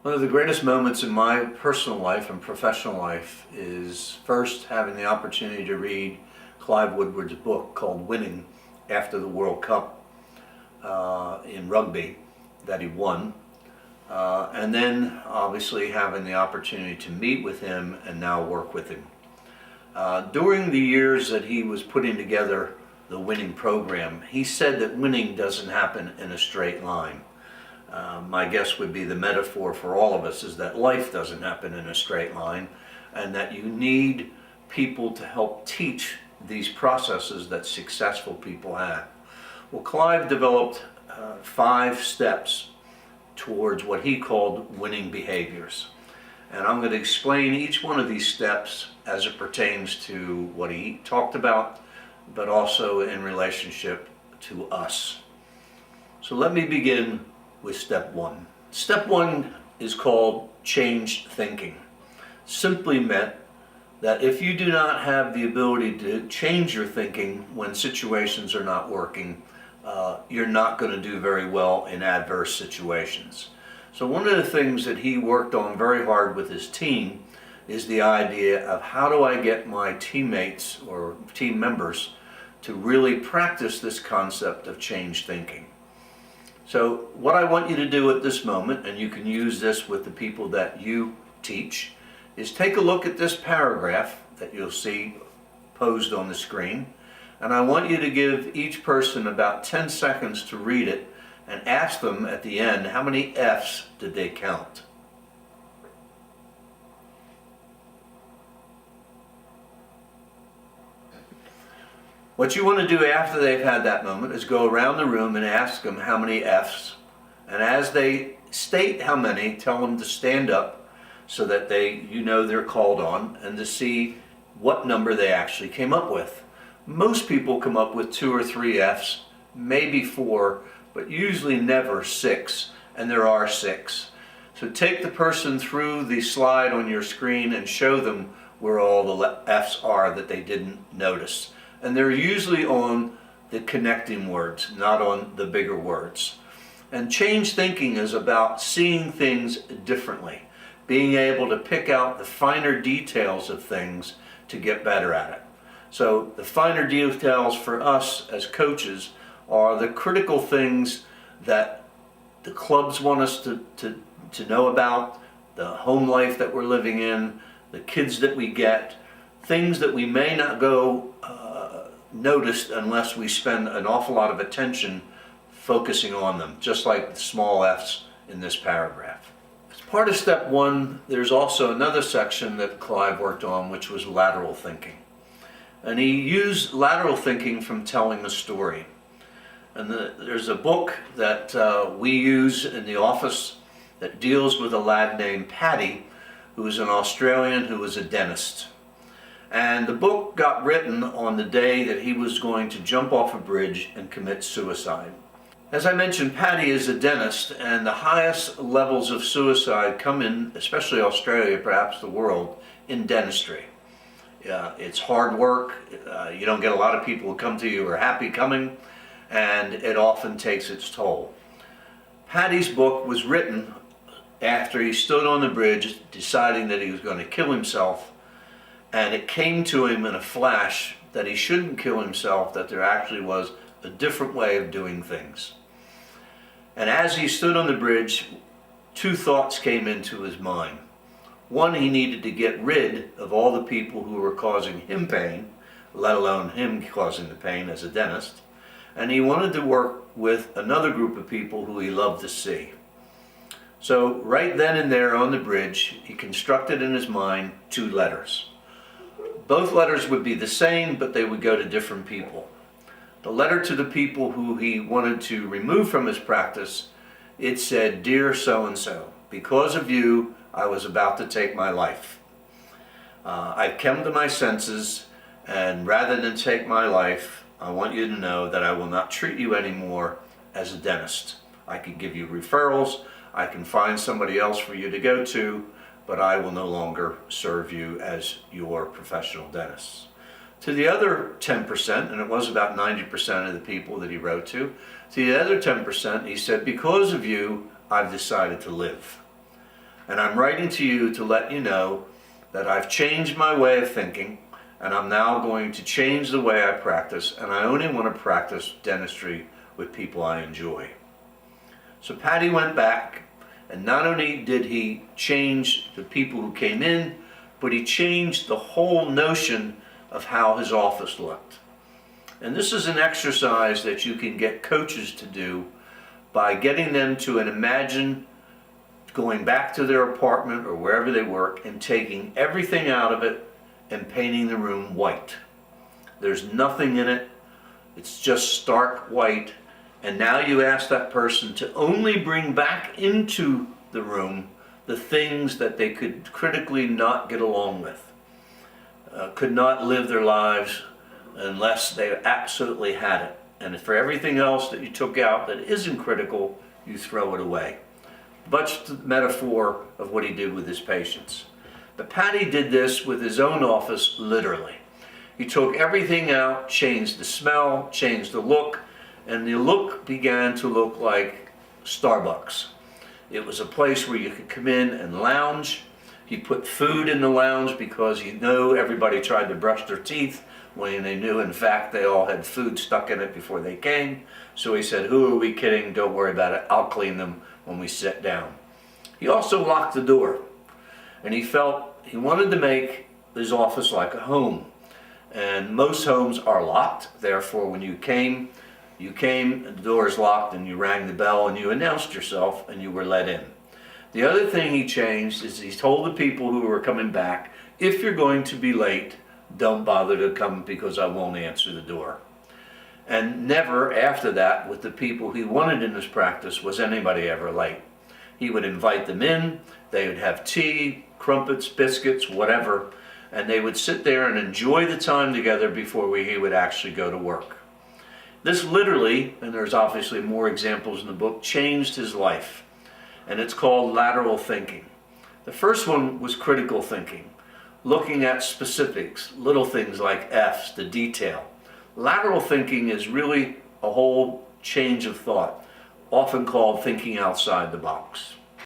One of the greatest moments in my personal life and professional life is first having the opportunity to read Clive Woodward's book called Winning after the World Cup in rugby that he won. And then obviously having the opportunity to meet with him and now work with him. During the years that he was putting together the winning program, he said that winning doesn't happen in a straight line. My guess would be the metaphor for all of us is that life doesn't happen in a straight line, and that you need people to help teach these processes that successful people have. Well, Clive developed 5 steps towards what he called winning behaviors. And I'm going to explain each one of these steps as it pertains to what he talked about, but also in relationship to us. So let me begin with step 1. Step 1 is called change thinking. Simply meant that if you do not have the ability to change your thinking when situations are not working, you're not going to do very well in adverse situations. So one of the things that he worked on very hard with his team is the idea of how do I get my teammates or team members to really practice this concept of change thinking. So what I want you to do at this moment, and you can use this with the people that you teach, is take a look at this paragraph that you'll see posed on the screen, and I want you to give each person about 10 seconds to read it and ask them at the end how many F's did they count. What you want to do after they've had that moment is go around the room and ask them how many F's, and as they state how many, tell them to stand up so that they're called on, and to see what number they actually came up with. Most people come up with 2 or 3 F's, maybe 4, but usually never 6, and there are 6. So take the person through the slide on your screen and show them where all the F's are that they didn't notice. And they're usually on the connecting words, not on the bigger words. And change thinking is about seeing things differently, being able to pick out the finer details of things to get better at it. So the finer details for us as coaches are the critical things that the clubs want us to know about, the home life that we're living in, the kids that we get, things that we may not go noticed unless we spend an awful lot of attention focusing on them, just like the small F's in this paragraph. As part of step 1, there's also another section that Clive worked on, which was lateral thinking. And he used lateral thinking from telling a story. And there's a book that we use in the office that deals with a lad named Paddy, who is an Australian who was a dentist. And the book got written on the day that he was going to jump off a bridge and commit suicide. As I mentioned, Paddy is a dentist, and the highest levels of suicide come in, especially Australia, perhaps the world, in dentistry. It's hard work. You don't get a lot of people who come to you who are happy coming, and it often takes its toll. Paddy's book was written after he stood on the bridge deciding that he was going to kill himself. And it came to him in a flash that he shouldn't kill himself, that there actually was a different way of doing things. And as he stood on the bridge, 2 thoughts came into his mind. One, he needed to get rid of all the people who were causing him pain, let alone him causing the pain as a dentist. And he wanted to work with another group of people who he loved to see. So right then and there on the bridge, he constructed in his mind 2 letters. Both letters would be the same, but they would go to different people. The letter to the people who he wanted to remove from his practice, it said, "Dear so-and-so, because of you, I was about to take my life. I've come to my senses, and rather than take my life, I want you to know that I will not treat you anymore as a dentist. I can give you referrals, I can find somebody else for you to go to, but I will no longer serve you as your professional dentist." To the other 10%, and it was about 90% of the people that he wrote to the other 10%, he said, "Because of you, I've decided to live." And I'm writing to you to let you know that I've changed my way of thinking, and I'm now going to change the way I practice, and I only want to practice dentistry with people I enjoy. So Patty went back, and not only did he change the people who came in, but he changed the whole notion of how his office looked. And this is an exercise that you can get coaches to do by getting them to imagine going back to their apartment or wherever they work and taking everything out of it and painting the room white. There's nothing in it. It's just stark white. And now you ask that person to only bring back into the room the things that they could critically not get along with, could not live their lives unless they absolutely had it. And for everything else that you took out that isn't critical, you throw it away. Much the metaphor of what he did with his patients. But Patty did this with his own office, literally. He took everything out, changed the smell, changed the look, and the look began to look like Starbucks. It was a place where you could come in and lounge. He put food in the lounge because he knew everybody tried to brush their teeth when they knew, in fact, they all had food stuck in it before they came. So he said, who are we kidding? Don't worry about it. I'll clean them when we sit down. He also locked the door, and he felt he wanted to make his office like a home. And most homes are locked. Therefore, when you came, the door is locked, and you rang the bell, and you announced yourself, and you were let in. The other thing he changed is he told the people who were coming back, if you're going to be late, don't bother to come because I won't answer the door. And never after that, with the people he wanted in his practice, was anybody ever late. He would invite them in, they would have tea, crumpets, biscuits, whatever, and they would sit there and enjoy the time together before he would actually go to work. This literally, and there's obviously more examples in the book, changed his life. And it's called lateral thinking. The first one was critical thinking, looking at specifics, little things like F's, the detail. Lateral thinking is really a whole change of thought, often called thinking outside the box.